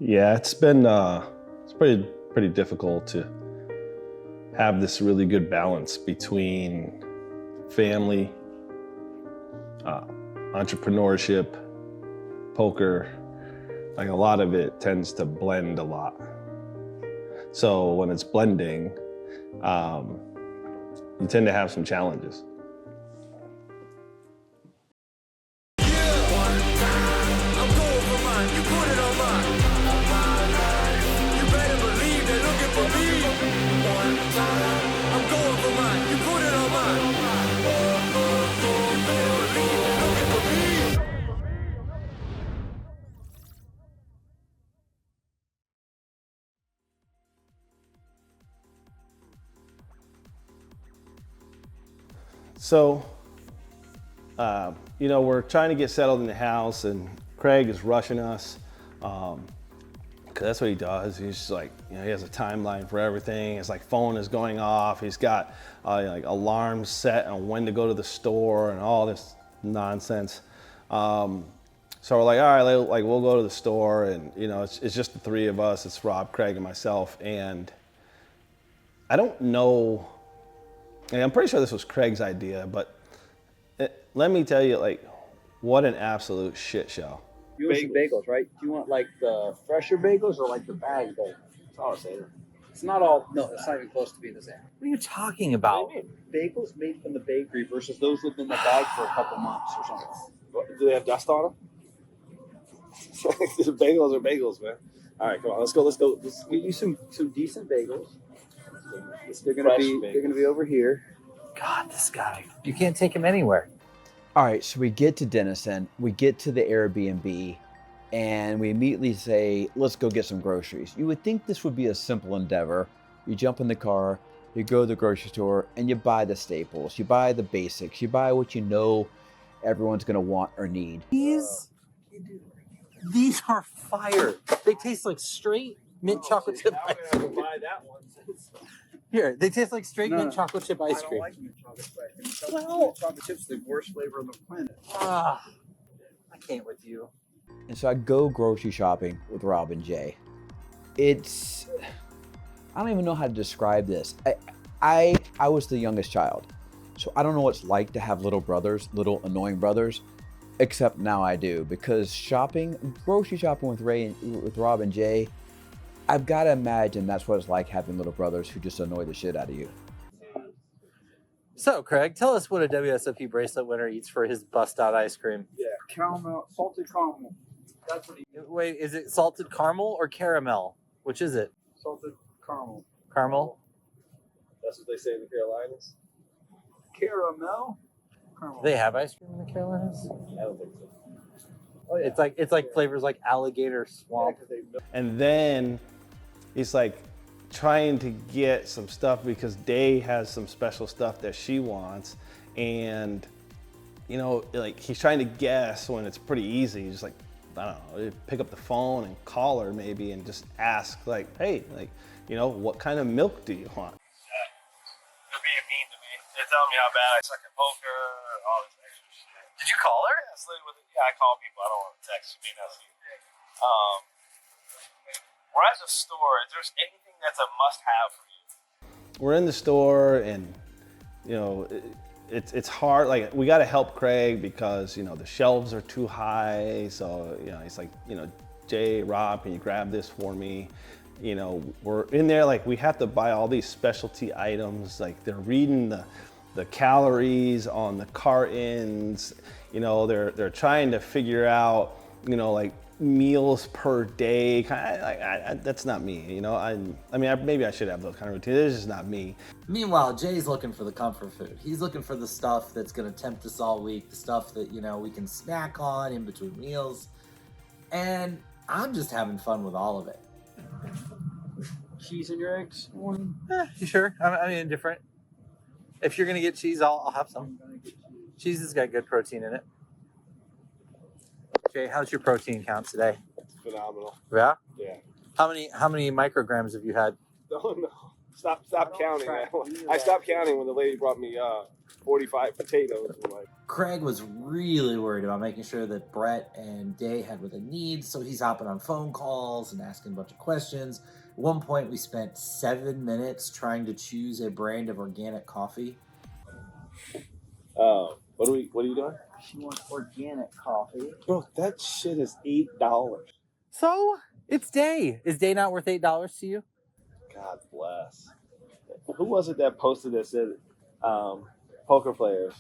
Yeah, it's pretty difficult to have this really good balance between family, uh, entrepreneurship, poker. Like a lot of it tends to blend a lot. So when it's blending, um, you tend to have some challenges. So, we're trying to get settled in the house, and Craig is rushing us. Cause that's what he does. He's just like, he has a timeline for everything. His like phone is going off. He's got like alarms set on when to go to the store and all this nonsense. So we're like, all right, like we'll go to the store, and it's just the three of us. It's Rob, Craig, and myself. And I don't know. And I'm pretty sure this was Craig's idea, but let me tell you, like, what an absolute shit show. You want some bagels, right? Do you want like the fresher bagels or like the bag bagels? That's all I'm saying. It's not all. No, it's not even close to being the same. What are you talking about? What do you mean? Bagels made from the bakery versus those lived in the bag for a couple months or something. Do they have dust on them? Bagels are bagels, man. All right, come on, let's go. Let's get you some decent bagels. They're gonna be over here. God, this guy. You can't take him anywhere. All right, so we get to Denison, we get to the Airbnb, and we immediately say, let's go get some groceries. You would think this would be a simple endeavor. You jump in the car, you go to the grocery store, and you buy the staples, you buy the basics, you buy what you know everyone's gonna want or need. These are fire. They taste like straight mint chocolate chip ice cream. Buy that one. Here, they taste like straight mint chocolate chip ice cream. I don't like mint chocolate ice cream. Mint chocolate chip's the worst flavor on the planet. I can't with you. And so I go grocery shopping with Rob and Jay. I don't even know how to describe this. I was the youngest child, so I don't know what it's like to have little brothers, little annoying brothers, except now I do, because grocery shopping with Rob and Jay, I've got to imagine that's what it's like having little brothers who just annoy the shit out of you. So, Craig, tell us what a WSOP bracelet winner eats for his bust-out ice cream. Yeah, salted caramel. That's what he. Wait, is it salted caramel or caramel? Which is it? Salted caramel. Caramel? That's what they say in the Carolinas. Caramel. Caramel. Do they have ice cream in the Carolinas? I don't think so. Oh, yeah. It's like flavors like alligator swamp. And then he's like trying to get some stuff because Day has some special stuff that she wants. And, like he's trying to guess when it's pretty easy. He's just like, I don't know, pick up the phone and call her maybe and just ask like, hey, like, what kind of milk do you want? They're being mean to me. They're telling me how bad I suck at poker and all this extra shit. Did you call her? Yeah, I call people. I don't want to text. You mean that's we're at the store. If there's anything that's a must-have for you. We're in the store, and it's hard. Like, we got to help Craig because the shelves are too high. So he's like, Jay, Rob, can you grab this for me? We're in there, like we have to buy all these specialty items. Like they're reading the calories on the cartons. They're trying to figure out like meals per day. That's not me. Maybe I should have those kind of routines. It's just not me. Meanwhile, Jay's looking for the comfort food. He's looking for the stuff that's going to tempt us all week, the stuff that, we can snack on in between meals. And I'm just having fun with all of it. Cheese in your eggs? You sure? I'm indifferent. If you're going to get cheese, I'll have some. Cheese has got good protein in it. Jay, how's your protein count today? It's phenomenal. Yeah? Yeah. How many micrograms have you had? No. Stop counting. I stopped counting when the lady brought me 45 potatoes. I'm like, Craig was really worried about making sure that Brett and Day had what they need, so he's hopping on phone calls and asking a bunch of questions. At one point, we spent 7 minutes trying to choose a brand of organic coffee. what are you doing? She wants organic coffee. Bro, that shit is $8. So it's Day. Is Day not worth $8 to you? God bless. Who was it that posted that said poker players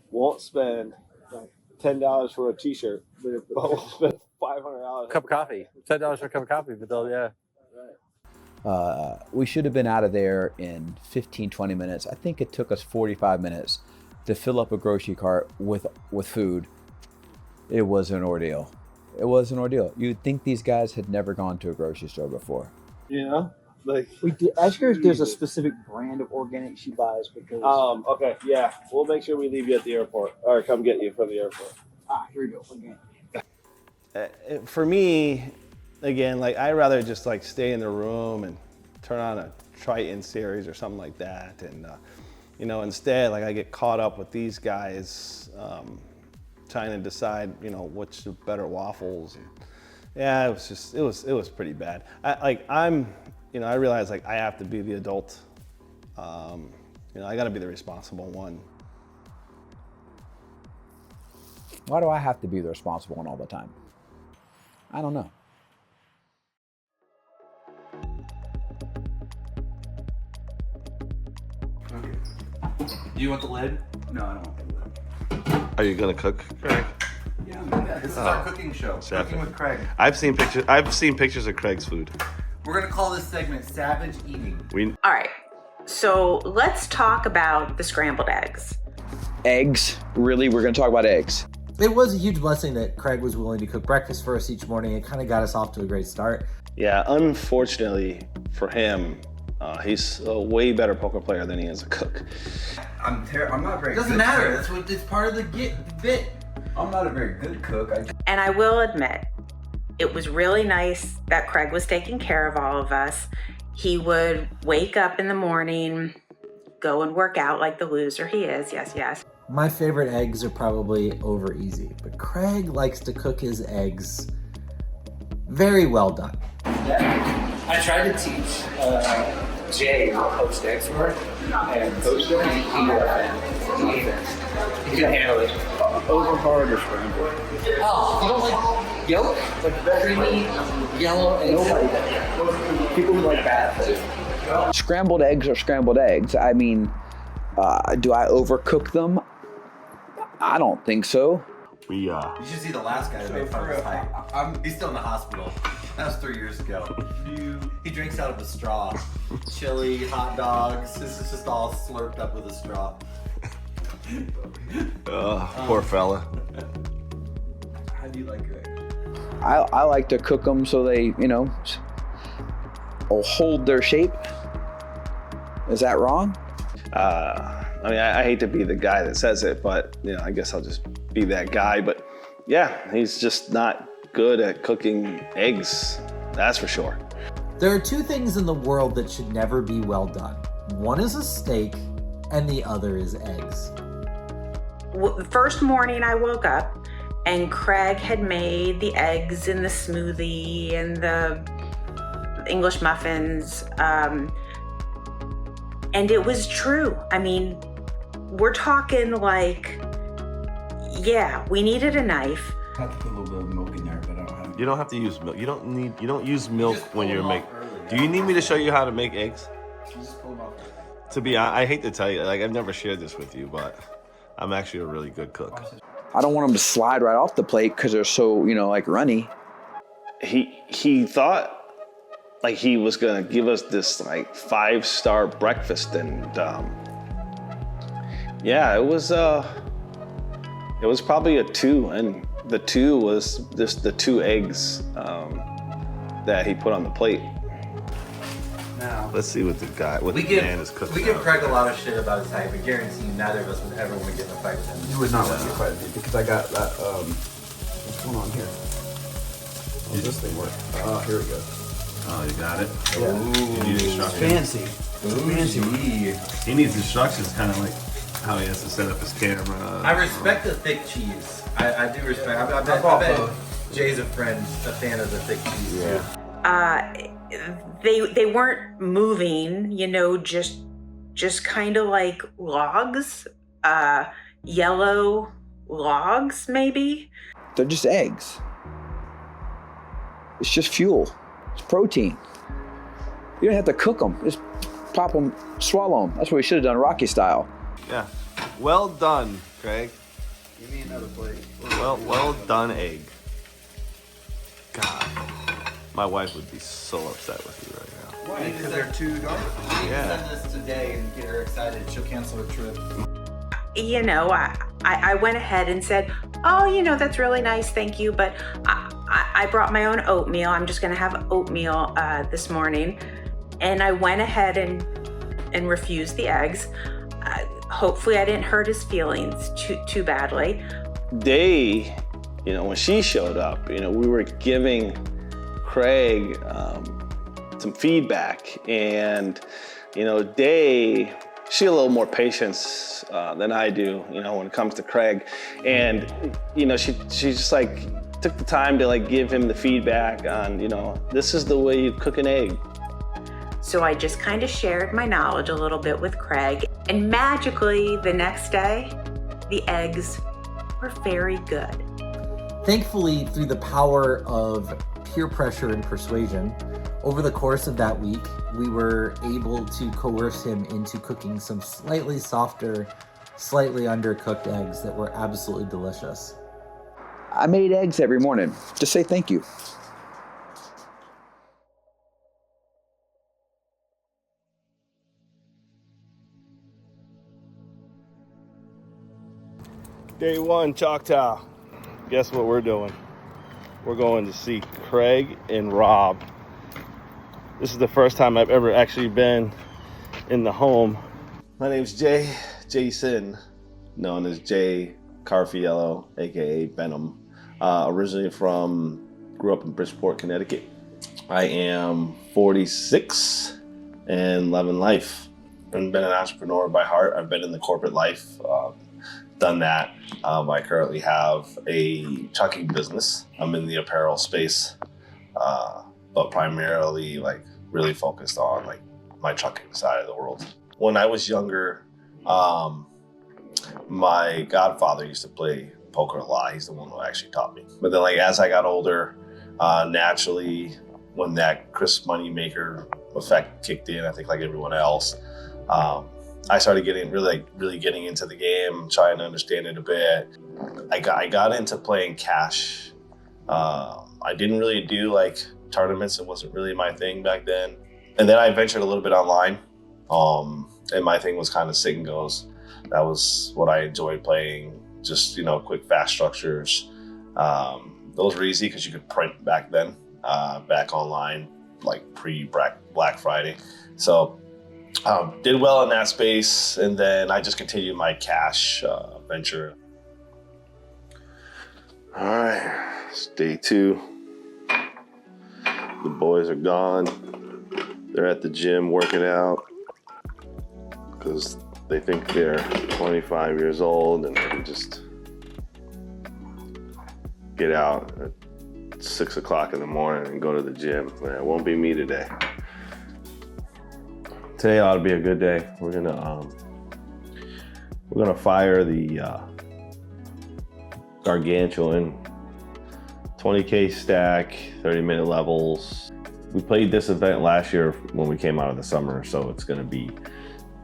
won't spend like $10 for a T-shirt, but will spend $500? Cup of coffee. $10 for a cup of coffee, but they'll, yeah. We should have been out of there in 15, 20 minutes. I think it took us 45 minutes to fill up a grocery cart with food. It was an ordeal. It was an ordeal. You'd think these guys had never gone to a grocery store before. You know, like We did, ask her if there's a specific brand of organic she buys because. okay, yeah, we'll make sure we leave you at the airport or come get you from the airport. Here we go. Organic. For me, again, like I'd rather just like stay in the room and turn on a Triton series or something like that, and instead, like I get caught up with these guys trying to decide, which are better waffles. And, yeah, it was pretty bad. I realize like I have to be the adult. I got to be the responsible one. Why do I have to be the responsible one all the time? I don't know. Do you want the lid? No, I don't want that. Are you gonna cook, Craig? Yeah. This is our cooking show. Chef. Cooking with Craig. I've seen pictures of Craig's food. We're gonna call this segment Savage Eating. All right, so let's talk about the scrambled eggs. Eggs? Really? We're going to talk about eggs? It was a huge blessing that Craig was willing to cook breakfast for us each morning. It kind of got us off to a great start. Yeah, unfortunately for him, he's a way better poker player than he is a cook. I'm not very. Doesn't good matter. Cook. It's part of the bit. I'm not a very good cook. And I will admit, it was really nice that Craig was taking care of all of us. He would wake up in the morning, go and work out like the loser he is. Yes. My favorite eggs are probably over easy, but Craig likes to cook his eggs very well done. I tried to teach Jay how to poach eggs for and poach them. He can handle it. Over hard or scrambled. Oh, you don't like yolk? Like creamy, Yellow eggs? nobody. People who like bad. Scrambled eggs are scrambled eggs. I mean, do I overcook them? I don't think so. You should see the last guy that made fun of his height. He's still in the hospital. That was 3 years ago. He drinks out of a straw. Chili, hot dogs. This is just all slurped up with a straw. Poor fella. How do you like your eggs? I like to cook them so they, hold their shape. Is that wrong? I hate to be the guy that says it, but I guess I'll just be that guy. But yeah, he's just not good at cooking eggs. That's for sure. There are two things in the world that should never be well done. One is a steak, and the other is eggs. The first morning I woke up and Craig had made the eggs and the smoothie and the English muffins. And it was true. I mean, we're talking like, yeah, we needed a knife. I have to put a little bit of milk in there, but I don't have. You don't have to use milk. You don't use milk when you're making. Do you need me to show you how to make eggs? You just pull them off. To be honest, I hate to tell you, like I've never shared this with you, but I'm actually a really good cook. I don't want them to slide right off the plate because they're so, like runny. He thought like he was gonna give us this like 5-star breakfast, and yeah, it was probably a 2, and the 2 was just the 2 eggs that he put on the plate. Now, Let's see what the man is cooking. we give now. Craig a lot of shit about his height, but guarantee you neither of us would ever want to get in a fight with him. You would not want to get quite a bit because I got that. What's going on here? Does this thing work? Oh, here we go. Oh, you got it. Yeah. You need instructions. Fancy. Fancy. He needs instructions, kind of like how he has to set up his camera. I respect the thick cheese. I do respect. I bet Jay's a fan of the thick cheese too. They weren't moving, you know, just kind of like logs, yellow logs maybe. They're just eggs. It's just fuel. It's protein. You don't have to cook them. Just pop them, swallow them. That's what we should have done Rocky style. Yeah. Well done, Craig. Give me another plate. Well done, egg. God, my wife would be so upset with you right now. Why? Because they're too dark. Yeah. Send this today and get her excited. She'll cancel her trip. You know, I went ahead and said, oh, you know, that's really nice, thank you, but I brought my own oatmeal. I'm just gonna have oatmeal this morning. And I went ahead and refused the eggs. Hopefully I didn't hurt his feelings too badly. Day, you know, when she showed up, you know, we were giving Craig some feedback, and, you know, Day, she had a little more patience than I do, you know, when it comes to Craig. And, you know, she just like took the time to like give him the feedback on, you know, this is the way you cook an egg. So I just kind of shared my knowledge a little bit with Craig, and magically the next day, the eggs were very good. Thankfully, through the power of peer pressure and persuasion, over the course of that week, we were able to coerce him into cooking some slightly softer, slightly undercooked eggs that were absolutely delicious. I made eggs every morning. Just say thank you. Day one, Choctaw. Guess what we're doing? We're going to see Craig and Rob. This is the first time I've ever actually been in the home. My name's Jason, known as Jay Carfiello, aka Benham. Originally grew up in Bridgeport, Connecticut. I am 46 and loving life. I've been an entrepreneur by heart. I've been in the corporate life, done that. I currently have a trucking business. I'm in the apparel space, but primarily like really focused on like my trucking side of the world. When I was younger, my godfather used to play poker a lot. He's the one who actually taught me. But then like as I got older, naturally when that Chris Moneymaker effect kicked in, I think like everyone else, I started getting really getting into the game, trying to understand it a bit. I got into playing cash. I didn't really do like tournaments. It wasn't really my thing back then. And then I ventured a little bit online. And my thing was kind of sit and goes. That was what I enjoyed playing. Just, you know, quick, fast structures. Those were easy because you could print back then, back online, like pre-Black Friday. So did well in that space, and then I just continued my cash venture. All right, it's day 2. The boys are gone. They're at the gym working out because they think they're 25 years old and they can just get out at 6 o'clock in the morning and go to the gym. It won't be me today. Today ought to be a good day. We're gonna fire the gargantuan 20K stack, 30-minute levels. We played this event last year when we came out of the summer, so it's gonna be,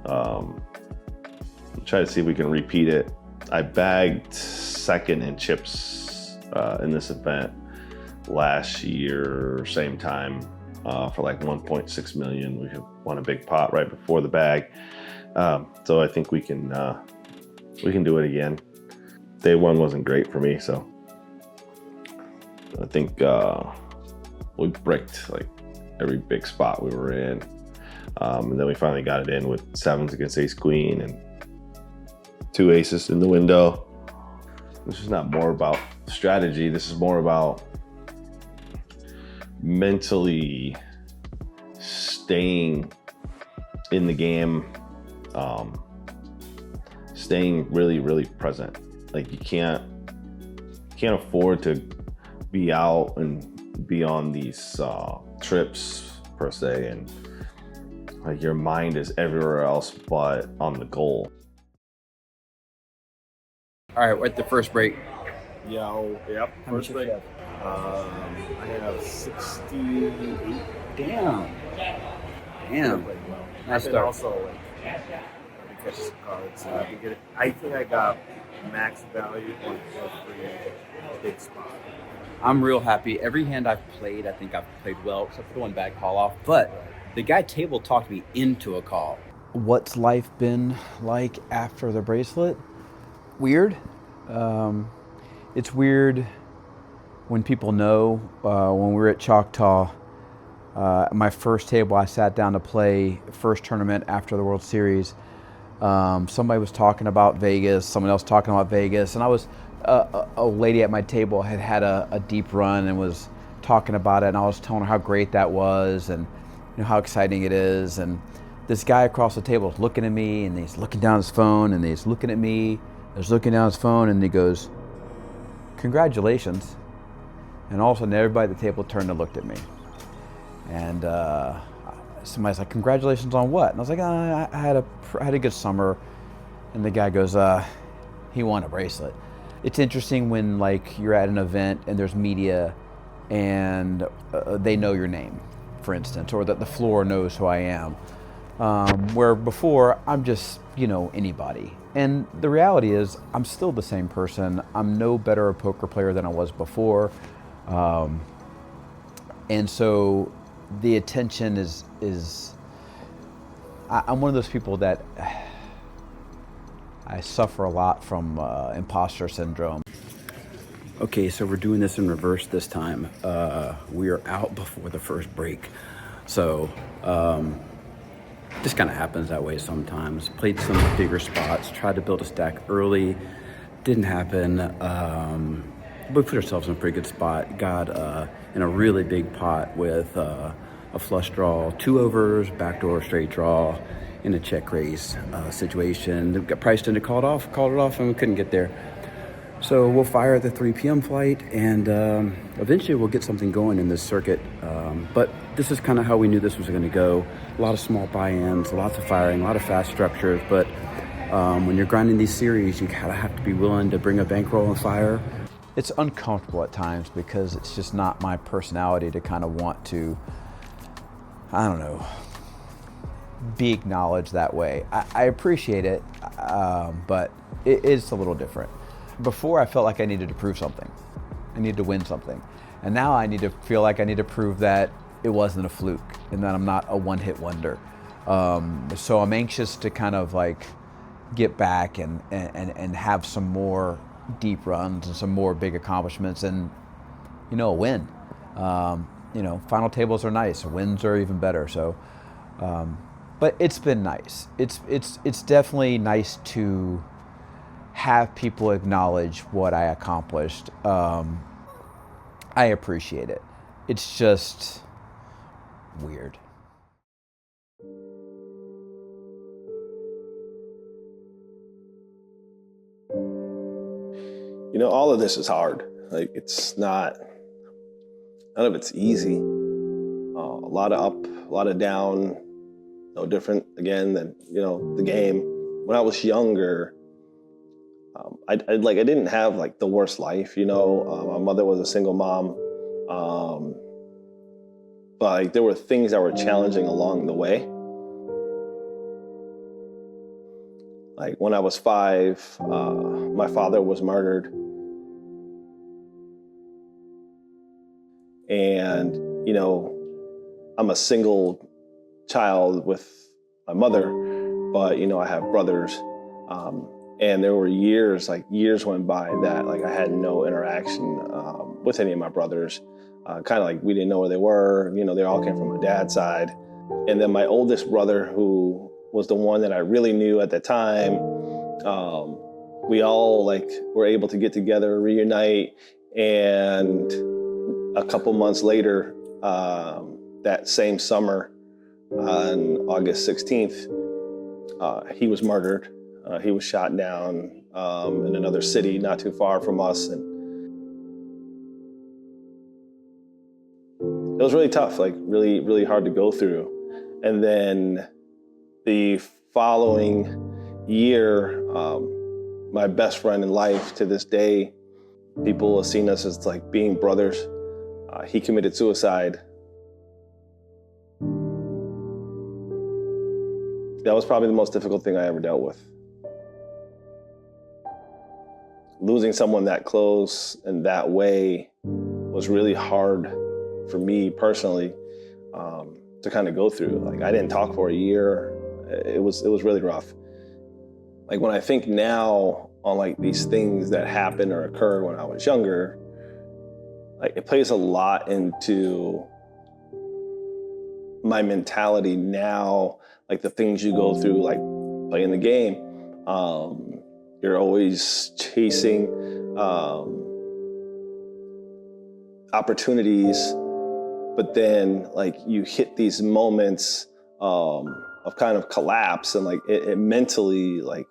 try to see if we can repeat it. I bagged second in chips in this event last year, same time, for like 1.6 million. We won a big pot right before the bag. So I think we can do it again. Day 1 wasn't great for me, so I think we bricked like every big spot we were in. And then we finally got it in with 7s against ace queen and 2 aces in the window. This is not more about strategy. This is more about mentally staying in the game, staying really, really present. Like you can't afford to be out and be on these trips per se, and like your mind is everywhere else but on the goal. All right, we're at the first break. Yep. How much First break. you have? I have 68. Damn. Nice And start. also, like, catch some cards. I think I got max value on every big spot. I'm real happy. Every hand I've played, I think I've played well, except for the one bad call off. But the guy table talked me into a call. What's life been like after the bracelet? Weird. It's weird when people know. When we were at Choctaw, my first table, I sat down to play first tournament after the World Series. Somebody was talking about Vegas, someone else talking about Vegas, and I was a lady at my table had a deep run and was talking about it, and I was telling her how great that was and how exciting it is. And this guy across the table is looking at me, and he's looking down his phone, and he's looking at me, he's looking down his phone, and he goes, "Congratulations." And all of a sudden everybody at the table turned and looked at me. And somebody's like, "Congratulations on what?" And I was like, I had a good summer." And the guy goes, "He won a bracelet." It's interesting when like you're at an event and there's media and they know your name, for instance, or that the floor knows who I am. Where before I'm just, anybody. And the reality is I'm still the same person. I'm no better a poker player than I was before. And so the attention is I'm one of those people that I suffer a lot from imposter syndrome. Okay, so we're doing this in reverse this time. We are out before the first break. So this kind of happens that way sometimes. Played some bigger spots, tried to build a stack early, didn't happen. We put ourselves in a pretty good spot. Got in a really big pot with a flush draw, 2 overs, backdoor straight draw in a check raise situation. Got priced in to called it off, and we couldn't get there. So we'll fire the 3 p.m. flight, and eventually we'll get something going in this circuit. But this is kind of how we knew this was going to go. A lot of small buy-ins, lots of firing, a lot of fast structures. But when you're grinding these series, you kind of have to be willing to bring a bankroll and fire. It's uncomfortable at times because it's just not my personality to kind of want to, I don't know, be acknowledged that way. I appreciate it, but it is a little different. Before, I felt like I needed to prove something. I needed to win something. And now I need to feel like I need to prove that it wasn't a fluke and that I'm not a one-hit wonder. So I'm anxious to kind of like get back and have some more deep runs and some more big accomplishments and, a win. Final tables are nice. Wins are even better. So, but it's been nice. It's definitely nice to have people acknowledge what I accomplished. I appreciate it. It's just weird. All of this is hard. Like, it's not, none of it's easy. A lot of up, a lot of down, no different, again, than, the game. When I was younger, I didn't have like the worst life, my mother was a single mom. But there were things that were challenging along the way. Like when I was 5, my father was murdered. And, I'm a single child with my mother, but, I have brothers. And there were years went by that I had no interaction with any of my brothers. Kind of like we didn't know where they were. They all came from my dad's side. And then my oldest brother, who was the one that I really knew at the time, we all were able to get together, reunite, and a couple months later, that same summer, on August 16th, he was murdered. He was shot down in another city not too far from us, and it was really tough, like really, really hard to go through. And then the following year, my best friend in life to this day, people have seen us as like being brothers. He committed suicide. That was probably the most difficult thing I ever dealt with. Losing someone that close and that way was really hard for me personally to kind of go through. Like, I didn't talk for a year. It was really rough. Like, when I think now on like these things that happened or occurred when I was younger, like it plays a lot into my mentality now, like the things you go through, like playing the game. You're always chasing opportunities, but then like you hit these moments of kind of collapse, and like it mentally like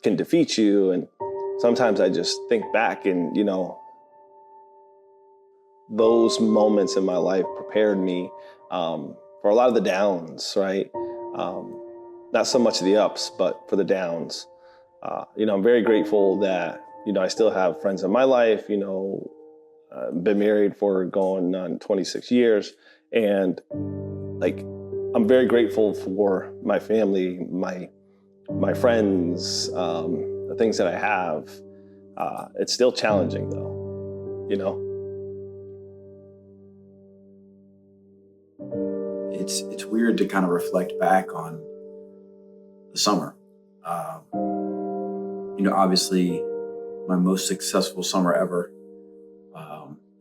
can defeat you. And sometimes I just think back, and you know, those moments in my life prepared me for a lot of the downs, right? Not so much the ups, but for the downs. You know, I'm very grateful that, you know, I still have friends in my life, you know, been married for going on 26 years. And like, I'm very grateful for my family, my friends, the things that I have. It's still challenging though, you know? It's weird to kind of reflect back on the summer. You know, obviously my most successful summer ever.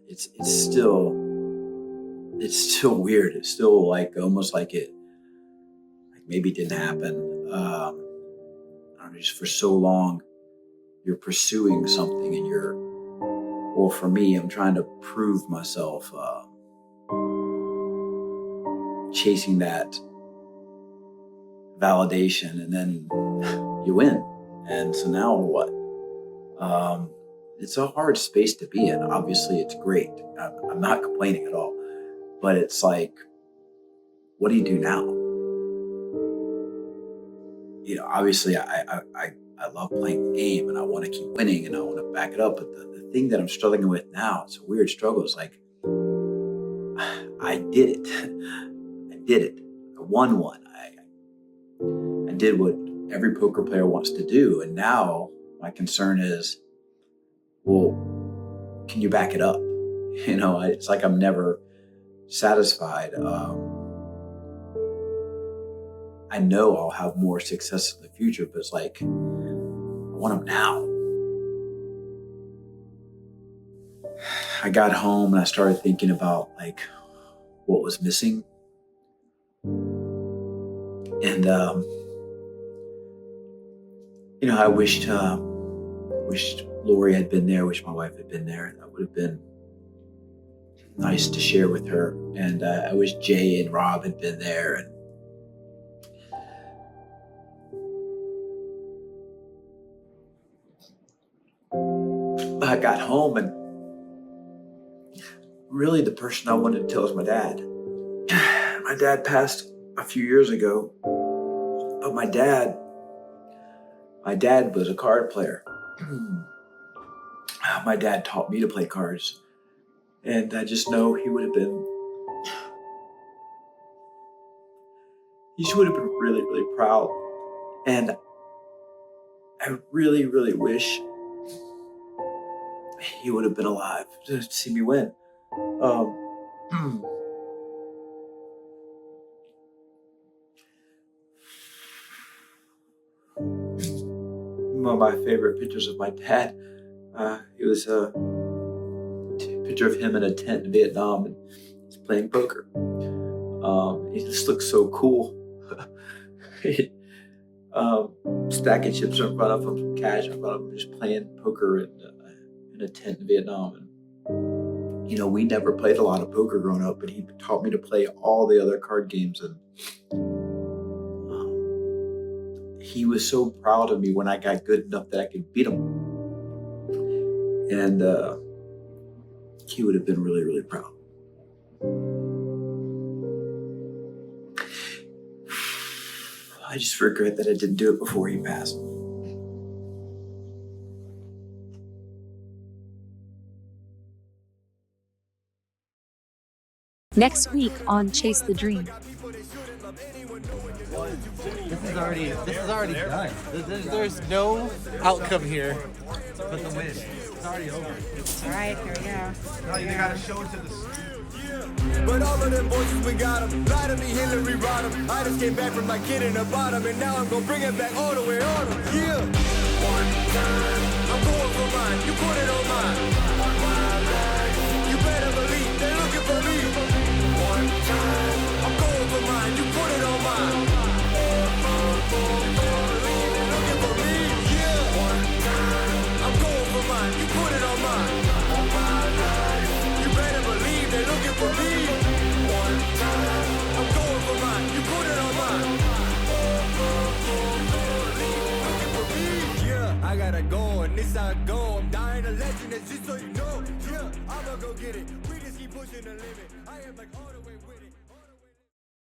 It's still weird. It's still like almost like it maybe didn't happen. I don't know, just for so long you're pursuing something, and well, for me, I'm trying to prove myself, chasing that validation, and then you win. And so now what? It's a hard space to be in. Obviously, it's great. I'm not complaining at all. But it's like, what do you do now? You know, obviously, I love playing the game, and I want to keep winning, and I want to back it up. But the thing that I'm struggling with now, it's a weird struggle. It's like, I did it. I did it. I won one. I did what every poker player wants to do. And now my concern is, well, can you back it up? You know, it's like I'm never satisfied. I know I'll have more success in the future, but it's like, I want them now. I got home and I started thinking about like what was missing. And, you know, I wished Lori had been there, wished my wife had been there. That would have been nice to share with her. And I wish Jay and Rob had been there. And I got home, and really the person I wanted to tell was my dad. My dad passed a few years ago, but my dad was a card player. My dad taught me to play cards, and I just know he would have been really, really proud. And I really, really wish he would have been alive to see me win. One of my favorite pictures of my dad, it was a picture of him in a tent in Vietnam, and he's playing poker. He just looks so cool. Stacking chips in front of him, some cash in front of him, just playing poker in a tent in Vietnam. And, you know, we never played a lot of poker growing up, but he taught me to play all the other card games. And he was so proud of me when I got good enough that I could beat him. And he would have been really, really proud. I just regret that I didn't do it before he passed. Next week on Chase the Dream. This is already done. There's no outcome here but the win. It's already over. All right, here we go. No, you gotta show it to the. But all of them voices, we got them. Lie to me, Hillary Rodham. I just came back from my kid in the bottom, and now I'm gonna bring it back all the way on them. Yeah. One time, I'm going for mine. You put it on mine. You better believe they're looking for me. One time, I'm going for mine. You put it on mine. They're looking for me. Yeah. One time, I'm going for mine. You put it on mine. You better believe they're looking for me. One time, I'm going for mine. You put it on mine. Looking for me. Yeah, I gotta go, and this how I go. I'm dying a legend, that's just so you know. Yeah, I'ma go get it. We just keep pushing the limit. I am like all the way with it.